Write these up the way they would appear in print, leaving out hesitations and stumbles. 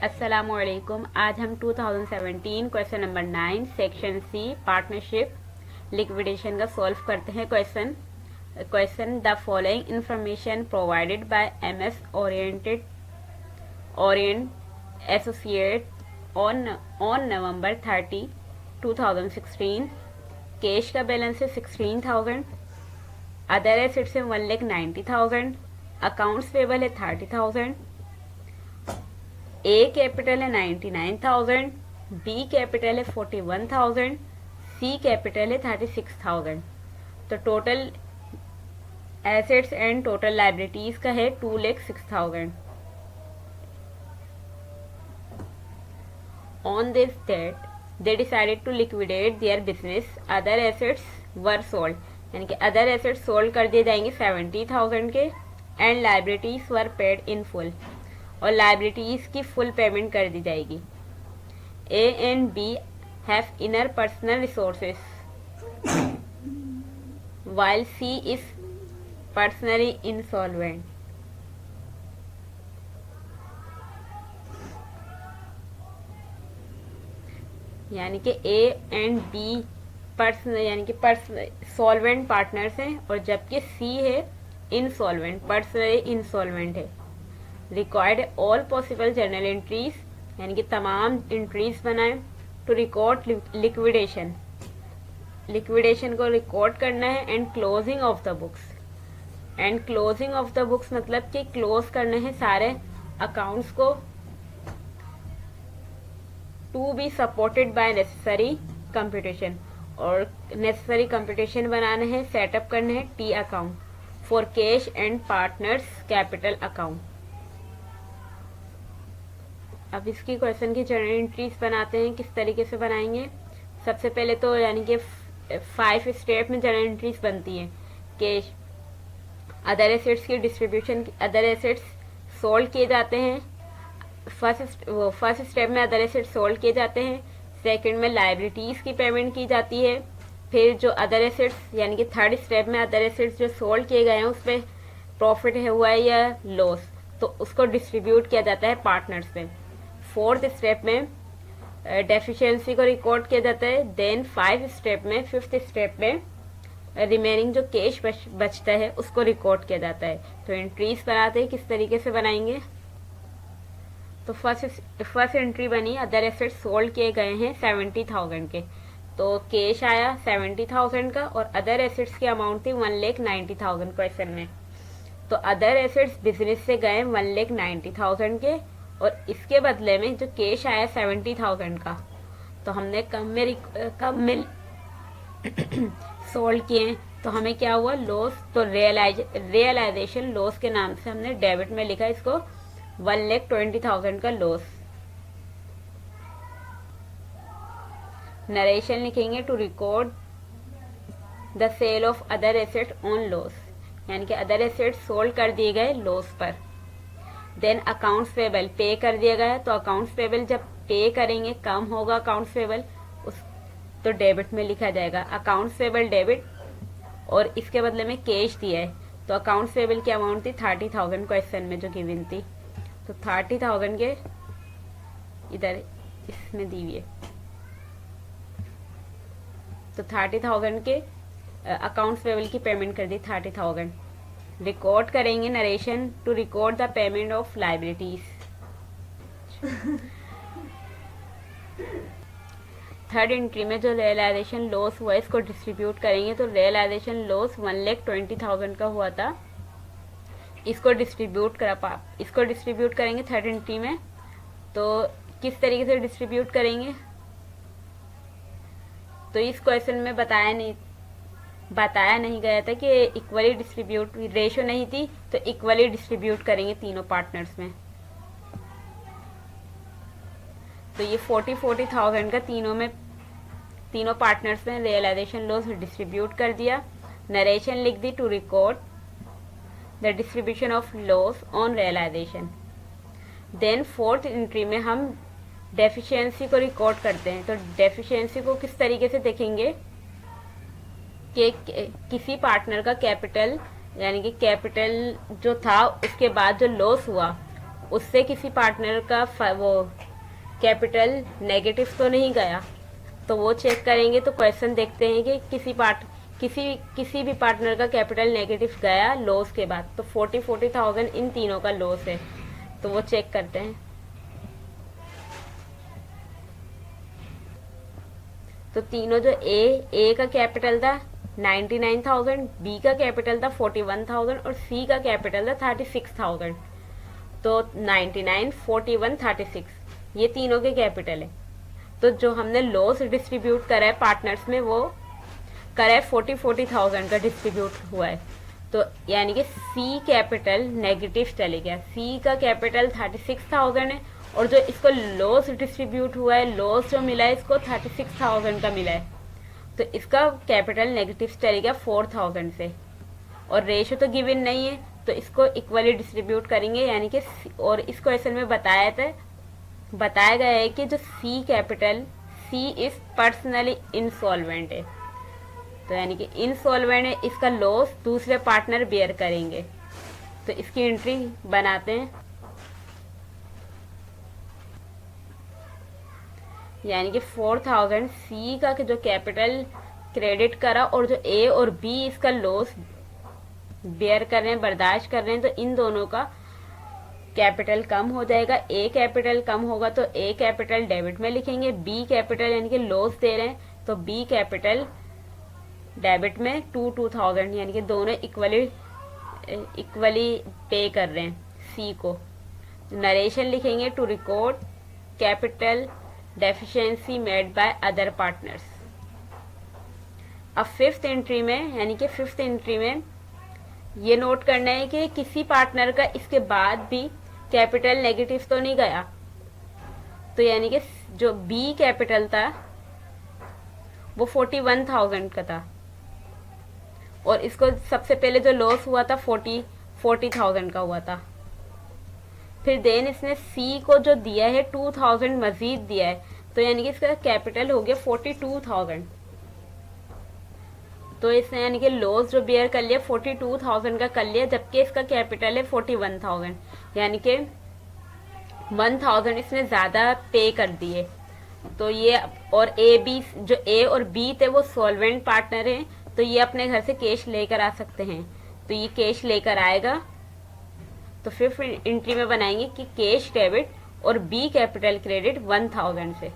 अस्सलामुअलैकुम। आज हम 2017 question number 9 section C partnership liquidation का सॉल्व करते हैं। Question the following information provided by MS orient associate on November 30 2016। Cash का बैलेंस है 16,000, अदर एसेट्स है 1,90,000, अकाउंट्स पेबल है 30,000, ए कैपिटल है 99,000, बी कैपिटल है 41,000, सी कैपिटल है 36,000। तो total assets and total liabilities का है 2,06,000। On this date they decided to liquidate their business, other assets were sold, यानी कि अदर एसेट्स सोल्ड कर दिए जाएंगे 70,000 के, and liabilities were paid in full, और लाइबिलिटीज की फुल पेमेंट कर दी जाएगी। A and B have inner personal resources while C is personally insolvent. यानी कि ए एंड बी पर्सनल यानी कि सॉल्वेंट पार्टनर्स हैं, और जबकि सी है इनसॉल्वेंट, पर्सनली इंसॉल्वेंट है। Required all possible journal entries, यानी कि तमाम एंट्रीज बनाएं टू रिकॉर्ड लिक्विडेशन को रिकॉर्ड करना है, and closing of the books. And closing of the books मतलब कि क्लोज करने हैं सारे अकाउंट्स को, to be supported by necessary computation, और नेसेसरी कंप्यूटेशन बनाने हैं, सेटअप करने हैं T account for cash and partners capital account. अब इसकी क्वेश्चन की जर्नल एंट्रीज बनाते हैं। किस तरीके से बनाएंगे? सबसे पहले तो यानी कि 5 स्टेप में जर्नल एंट्रीज बनती हैं। कैश, अदर एसेट्स की डिस्ट्रीब्यूशन, अदर एसेट्स सोल्ड किए जाते हैं। फर्स्ट स्टेप में अदर एसेट्स सोल्ड किए जाते हैं। सेकंड में लाइबिलिटीज की पेमेंट की जाती है। फिर जो अदर एसेट्स यानी कि थर्ड स्टेप में अदर एसेट्स जो सोल्ड किए गए हैं उस पर प्रॉफिट है हुआ है या लॉस, तो उसको डिस्ट्रीब्यूट किया जाता है पार्टनर्स में। फोर्थ स्टेप में डेफिशिएंसी को रिकॉर्ड किया जाता है। देन फिफ्थ स्टेप में रिमेनिंग जो कैश बचता है उसको रिकॉर्ड किया जाता है। तो एंट्रीज बनाते हैं, किस तरीके से बनाएंगे? तो फर्स्ट एंट्री बनी, अदर एसेट्स सोल्ड किए गए हैं 70,000 के, तो कैश आया 70,000 का, और अदर एसेट्स की अमाउंट थी 1,90,000 क्वेश्चन में। तो अदर एसेट्स बिजनेस से गए 1,90,000 के, और इसके बदले में जो कैश आया 70,000 का, तो हमने कम में सोल्ड किए, तो हमें क्या हुआ? लॉस। तो रियलाइजेशन लॉस के नाम से हमने डेबिट में लिखा इसको 1,20,000 का लॉस। नरेशन लिखेंगे to record the sale of other asset on loss, यानी कि अदर एसेट सोल्ड कर दिए गए लॉस पर। देन अकाउंट्स पेबल पे कर दिया गया, तो अकाउंट्स पेबल जब पे करेंगे कम होगा अकाउंट्स पेबल, उस तो डेबिट में लिखा जाएगा अकाउंट्स पेबल डेबिट, और इसके बदले में कैश दिया है, तो अकाउंट्स पेबल की अमाउंट थी 30,000 क्वेश्चन में जो गिवन थी, तो 30,000 के इधर इसमें दी हुई है, तो 30,000 के अकाउंट्स पेबल की पेमेंट कर दी 30,000। रिकॉर्ड करेंगे narration to record the payment of liabilities. Third entry में जो रियलाइजेशन लॉस हुआ इसको डिस्ट्रीब्यूट करेंगे, तो रियलाइजेशन लॉस 1,20,000 का हुआ था, इसको डिस्ट्रीब्यूट करेंगे थर्ड एंट्री में। तो किस तरीके से डिस्ट्रीब्यूट करेंगे? तो इस क्वेश्चन में बताया नहीं गया था कि इक्वली डिस्ट्रीब्यूट, रेशो नहीं थी, तो इक्वली डिस्ट्रीब्यूट करेंगे तीनों पार्टनर्स में। तो ये 40,000 का तीनों पार्टनर्स में रियलाइजेशन लॉस डिस्ट्रीब्यूट कर दिया। नरेशन लिख दी to record the distribution of loss on realisation. Then fourth entry में हम डेफिशिएंसी को रिकॉर्ड करते हैं। तो डेफिशिएंसी को किस तरीके से देखेंगे कि किसी पार्टनर का कैपिटल यानी कि कैपिटल जो था उसके बाद जो लॉस हुआ उससे किसी पार्टनर का वो कैपिटल नेगेटिव तो नहीं गया, तो वो चेक करेंगे। तो क्वेश्चन देखते हैं कि किसी भी पार्टनर का कैपिटल नेगेटिव गया लॉस के बाद, तो 40,000 इन तीनों का लॉस है, तो वो चेक करते हैं। तो तीनों जो ए का कैपिटल था 99,000, बी का कैपिटल था 41,000 और सी का कैपिटल था 36,000। तो 99, 41, 36 ये तीनों के कैपिटल है। तो जो हमने लॉस डिस्ट्रीब्यूट करा है पार्टनर्स में वो करा है 40,000 का डिस्ट्रीब्यूट हुआ है। तो यानी कि सी कैपिटल नेगेटिव चले गया। सी का कैपिटल 36,000 है और जो इसको लॉस डिस्ट्रीब्यूट हुआ है, लॉस जो मिला है इसको 36,000 का मिला है, तो इसका कैपिटल नेगेटिव चले गया 4,000 से। और रेशो तो गिवन नहीं है, तो इसको इक्वली डिस्ट्रीब्यूट करेंगे। यानी कि और इस क्वेश्चन में बताया गया है कि जो C capital, C is personally insolvent है, तो यानी कि इंसॉल्वेंट है, इसका लॉस दूसरे पार्टनर बेयर करेंगे। तो इसकी एंट्री बनाते हैं। यानी कि 4,000 सी का जो कैपिटल क्रेडिट करा और जो ए और बी इसका लॉस बेयर कर रहे हैं, बर्दाश्त कर रहे हैं, तो इन दोनों का कैपिटल कम हो जाएगा। ए कैपिटल कम होगा तो ए कैपिटल डेबिट में लिखेंगे, बी कैपिटल यानी कि लॉस दे रहे हैं तो बी कैपिटल डेबिट में 2,000, यानी कि दोनों इक्वली पे कर रहे हैं सी को। नरेशन लिखेंगे to record capital deficiency made by other partners. अब फिफ्थ एंट्री में, यानी कि फिफ्थ एंट्री में ये नोट करना है कि किसी पार्टनर का इसके बाद भी कैपिटल नेगेटिव तो नहीं गया। तो यानी कि जो बी कैपिटल था वो 41,000 का था और इसको सबसे पहले जो लॉस हुआ था 40,000 का हुआ था। फिर देन इसने सी को जो दिया है 2,000 मजीद दिया है, तो यानी कि इसका कैपिटल हो गया 42,000। तो इसने यानी कि लॉस जो बेयर कर लिया 42,000 का कर लिया, जबकि इसका कैपिटल है 41,000, यानी कि 1,000 इसने ज्यादा पे कर दिए। तो ये और जो ए और बी थे वो सॉल्वेंट पार्टनर हैं, तो ये अपने घर से कैश लेकर आ सकते हैं, तो ये कैश लेकर आएगा। तो फिफ्थ एंट्री में बनाएंगे कि कैश डेबिट और बी कैपिटल क्रेडिट 1,000 से।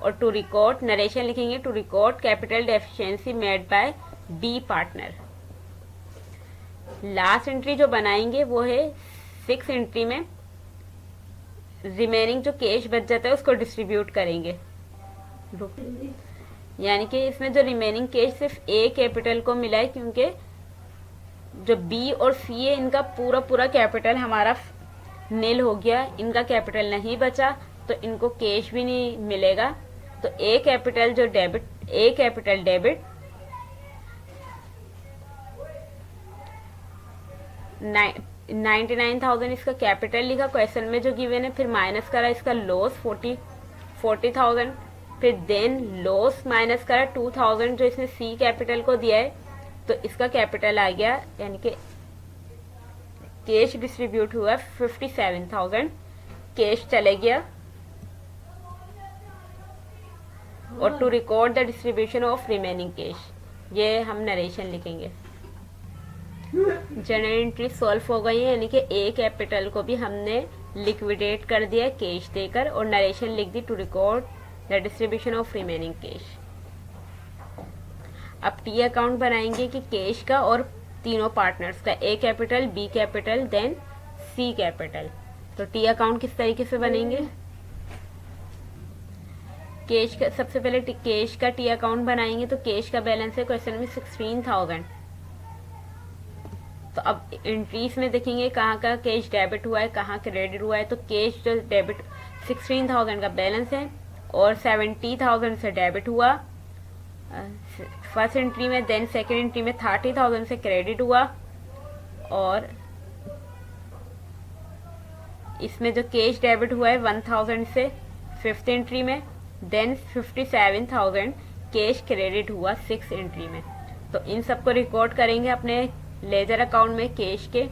और टू रिकॉर्ड नरेशन लिखेंगे to record capital deficiency made by B partner. Last entry जो बनाएंगे वो है सिक्स एंट्री में रिमेनिंग जो कैश बच जाता है उसको डिस्ट्रीब्यूट करेंगे। यानी कि इसमें जो रिमेनिंग कैश सिर्फ ए कैपिटल को मिला है, क्योंकि जो बी और सी है इनका पूरा कैपिटल हमारा नील हो गया, इनका कैपिटल नहीं बचा, तो इनको कैश भी नहीं मिलेगा। तो ए कैपिटल डेबिट 99,000 इसका कैपिटल लिखा क्वेश्चन में जो गिवन है, फिर माइनस करा इसका लॉस 40,000, फिर देन लॉस माइनस करा 2,000 जो इसने सी कैपिटल को दिया है, तो इसका कैपिटल आ गया, यानी कि कैश डिस्ट्रीब्यूट हुआ 57,000, कैश चले गया। और to record the distribution of remaining cash, ये हम नरेशन लिखेंगे। जनरल एंट्री सॉल्व हो गई है, यानी कि ए कैपिटल को भी हमने लिक्विडेट कर दिया कैश देकर, और नरेशन लिख दी to record the distribution of remaining cash. अब टी अकाउंट बनाएंगे कि कैश का और तीनों पार्टनर्स का, A capital, B capital, then C capital. तो टी अकाउंट किस तरीके से बनेंगे? कैश का सबसे पहले कैश का टी अकाउंट बनाएंगे, तो कैश का बैलेंस है क्वेश्चन में 16,000। तो अब एंट्रीज में देखेंगे कहाँ का कैश डेबिट हुआ है, कहाँ क्रेडिट हुआ है। तो कैश जो डेबिट 16,000 का बैलेंस है और 70,000 से डेबिट हुआ फर्स्ट एंट्री में, देन सेकेंड एंट्री में 30,000 से क्रेडिट हुआ, और इसमें जो कैश डेबिट हुआ है 1,000 से फिफ्थ एंट्री में, देन 57,000 कैश क्रेडिट हुआ सिक्स एंट्री में। तो इन सबको रिकॉर्ड करेंगे अपने लेजर अकाउंट में कैश के।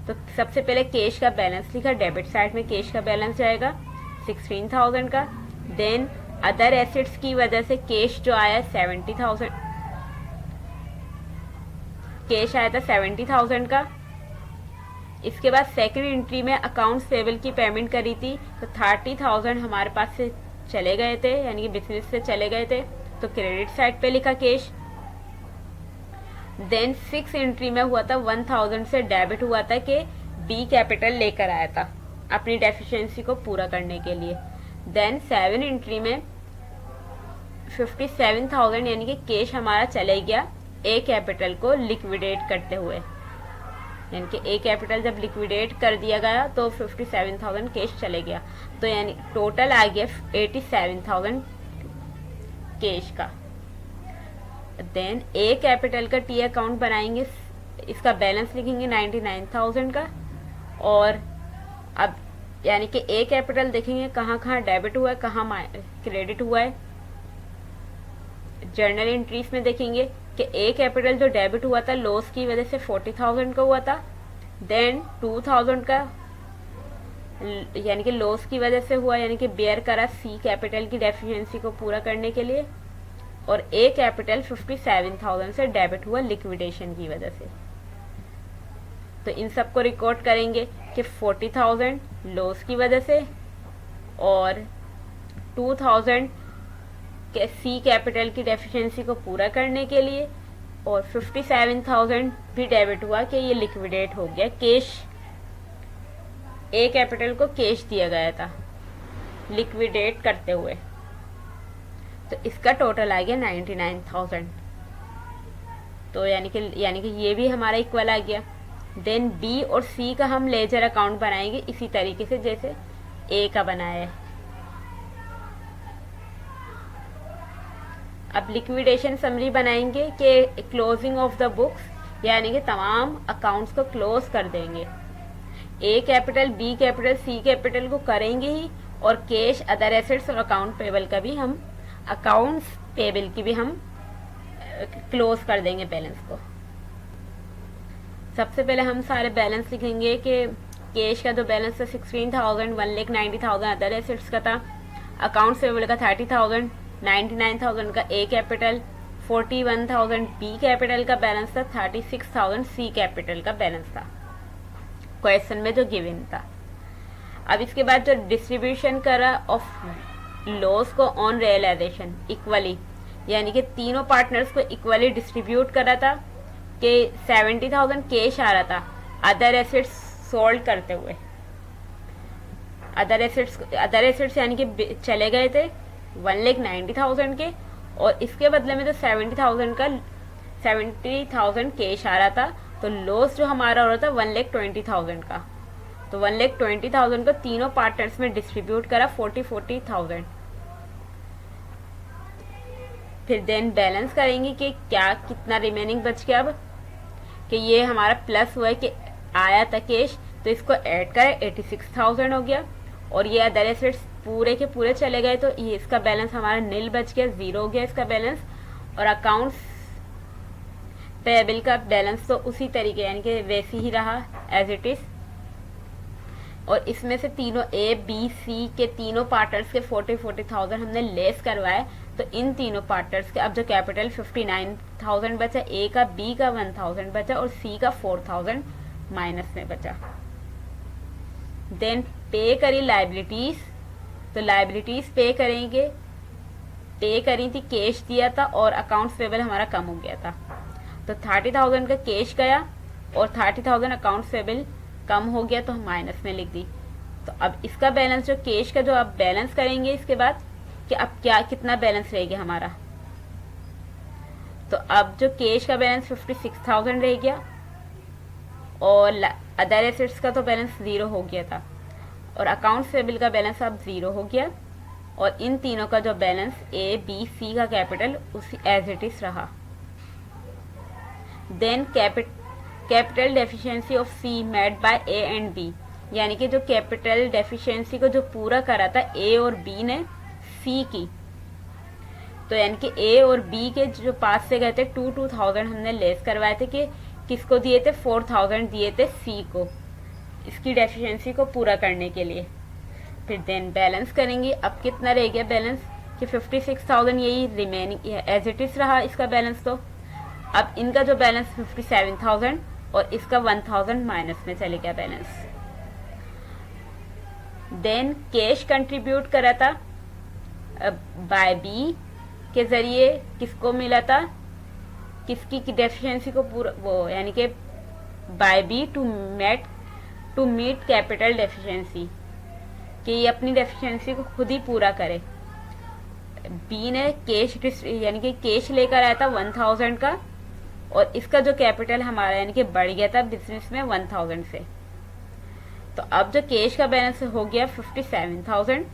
तो सबसे पहले कैश का बैलेंस लिखा, डेबिट साइड में कैश का बैलेंस जाएगा 16,000 का। देन अदर एसेट्स की वजह से कैश जो आया 70,000, कैश आया था 70,000 का। इसके बाद सेकंड एंट्री में अकाउंट्स पेबल की पेमेंट करी थी, तो 30,000 हमारे पास से चले गए थे, यानी कि बिजनेस से चले गए थे, तो क्रेडिट साइड पे लिखा कैश। देन सिक्स एंट्री में हुआ था 1,000 से डेबिट हुआ था कि बी कैपिटल लेकर आया था अपनी डेफिशिएंसी को पूरा करने के लिए। देन सेवन एंट्री में 57,000 यानी कि कैश हमारा चले गया ए कैपिटल को लिक्विडेट करते हुए, यानी कि ए कैपिटल जब लिक्विडेट कर दिया गया तो 57,000 कैश चले गया, तो यानी टोटल आ गया 87,000 कैश का। देन ए कैपिटल का टी अकाउंट बनाएंगे, इसका बैलेंस लिखेंगे 99,000 का। और अब यानी कि ए कैपिटल देखेंगे कहाँ कहाँ डेबिट हुआ है, कहाँ क्रेडिट हुआ है। जर्नल एंट्रीज में देखेंगे कि ए कैपिटल जो डेबिट हुआ था लॉस की वजह से 40,000 का हुआ था। देन 2,000 का यानी कि लॉस की वजह से हुआ, यानी कि बेयर करा सी कैपिटल की डेफिशिएंसी को पूरा करने के लिए। और ए कैपिटल 57,000 से डेबिट हुआ लिक्विडेशन की वजह से। तो इन सबको रिकॉर्ड करेंगे कि 40,000 लॉस की वजह से और 2,000 के सी कैपिटल की डेफिशिएंसी को पूरा करने के लिए, और 57,000 भी डेबिट हुआ कि ये लिक्विडेट हो गया, कैश ए कैपिटल को कैश दिया गया था लिक्विडेट करते हुए। तो इसका टोटल आ गया 99,000। तो यानी कि ये भी हमारा इक्वल आ गया। देन बी और सी का हम लेजर अकाउंट बनाएंगे इसी तरीके से जैसे ए का बनाया है। अब लिक्विडेशन समरी बनाएंगे कि क्लोजिंग ऑफ द बुक्स, यानी कि तमाम अकाउंट्स को क्लोज कर देंगे। A capital B capital C capital को करेंगे ही, और कैश अदर एसेट्स और अकाउंट पेबल का भी हम अकाउंट्स पेबल की भी हम क्लोज कर देंगे बैलेंस को। सबसे पहले हम सारे बैलेंस लिखेंगे कि कैश का जो बैलेंस था 16,000, 1,90,000 अदर एसेट्स का था, अकाउंट्स पेबल का 30,000, 99,000 का ए कैपिटल, 41,000 बी कैपिटल का बैलेंस था, 36,000 सी कैपिटल का बैलेंस था क्वेश्चन में जो गिवन था। अब इसके बाद जो डिस्ट्रीब्यूशन करा ऑफ लॉस को ऑन रियलाइजेशन इक्वली, यानी कि तीनों पार्टनर्स को इक्वली डिस्ट्रीब्यूट करा था कि 70,000 कैश आ रहा था अदर एसेट्स सोल्ड करते हुए। अदर एसेट्स यानी कि चले गए थे 1,90,000 के, और इसके बदले में जो 70,000 कैश आ रहा था, तो लॉस जो हमारा हो रहा था 1,20,000 का। तो 1,20,000 को तीनों पार्टनर्स में डिस्ट्रीब्यूट करा 40,000। फिर देन बैलेंस करेंगे कि क्या कितना रिमेनिंग बच गया। अब कि ये हमारा प्लस हुआ है कि आया था कैश, तो इसको ऐड करें 86,000 हो गया, और ये अदर एसेट्स पूरे के पूरे चले गए, तो ये इसका बैलेंस हमारा नील बच गया, 0 हो गया इसका बैलेंस। और अकाउंट्स पेबल का बैलेंस तो उसी तरीके यानी कि वैसे ही रहा एज इट इज। और इसमें से तीनों ए बी सी के तीनों पार्टनर्स के 40,000 हमने लेस करवाए, तो इन तीनों पार्टनर्स के अब जो कैपिटल 59,000 बचा, ए का बी का 1,000 बचा और सी का 4,000 माइनस में बचा। देन पे करी लाइबिलिटीज, तो लाइबिलिटीज पे करेंगे, पे करी थी कैश दिया था और अकाउंट्स पेबल हमारा कम हो गया था, तो 30,000 का कैश गया और 30,000 अकाउंट्स पेबल कम हो गया, तो हम माइनस में लिख दी। तो अब इसका बैलेंस जो कैश का जो अब बैलेंस करेंगे इसके बाद कि अब क्या कितना बैलेंस रहेगा हमारा। तो अब जो कैश का बैलेंस 56,000 रह गया, और अदर एसेट्स का तो बैलेंस 0 हो गया था, और अकाउंट्स पेबल का बैलेंस अब 0 हो गया, और इन तीनों का जो बैलेंस ए बी सी का कैपिटल उसी एज इट इज रहा। Then capital deficiency of C made by A and B, यानी कि जो कैपिटल डेफिशिएंसी को जो पूरा करा था ए और बी ने सी की, तो यानी कि ए और बी के जो पास से गए थे 2,000 हमने लेस करवाए थे कि किसको दिए थे 4,000 दिए थे सी को, इसकी डेफिशिएंसी को पूरा करने के लिए। फिर देन बैलेंस करेंगे। अब कितना रह गया बैलेंस कि 56,000 यही रिमेनिंग एज इट इज रहा इसका बैलेंस। तो अब इनका जो बैलेंस 57,000 और इसका 1,000 माइनस में चले गया बैलेंस। देन कैश कंट्रीब्यूट करा था बाय बी के जरिए, किसको मिला था, किसकी डेफिशिएंसी को पूरा वो यानी कि by B to meet capital deficiency, कि ये अपनी डेफिशिएंसी को खुद ही पूरा करे। बी ने कैश यानी कि कैश लेकर आया था 1,000 का, और इसका जो कैपिटल हमारा यानी कि बढ़ गया था बिजनेस में 1,000 से। तो अब जो कैश का बैलेंस हो गया 57,000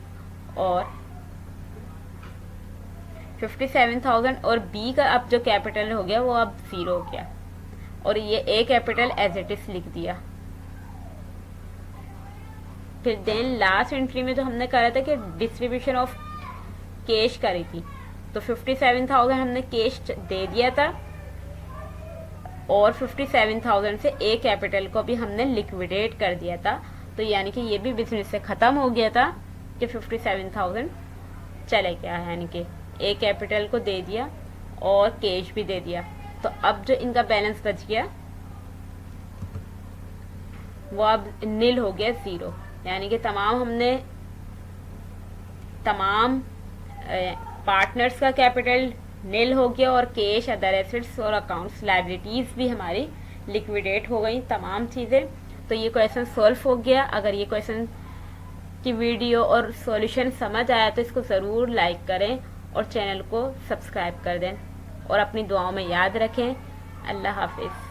और बी का अब जो कैपिटल हो गया वो अब 0 हो गया, और ये ए कैपिटल एज इट इज लिख दिया। फिर देन लास्ट एंट्री में जो हमने करा था कि डिस्ट्रीब्यूशन ऑफ कैश करी थी, तो 57,000 हमने कैश दे दिया था, और 57,000 से ए कैपिटल को भी हमने लिक्विडेट कर दिया था। तो यानी कि ये भी बिजनेस से ख़त्म हो गया था कि 57,000 चले गया, यानी कि ए कैपिटल को दे दिया और कैश भी दे दिया। तो अब जो इनका बैलेंस बच गया वो अब नील हो गया, 0। यानी कि तमाम पार्टनर्स का कैपिटल नील हो गया, और कैश, अदर एसेट्स और अकाउंट्स लायबिलिटीज भी हमारी लिक्विडेट हो गई, तमाम चीज़ें। तो ये क्वेश्चन सॉल्व हो गया। अगर ये क्वेश्चन की वीडियो और सॉल्यूशन समझ आया तो इसको ज़रूर लाइक करें और चैनल को सब्सक्राइब कर दें, और अपनी दुआओं में याद रखें। अल्लाह हाफिज़।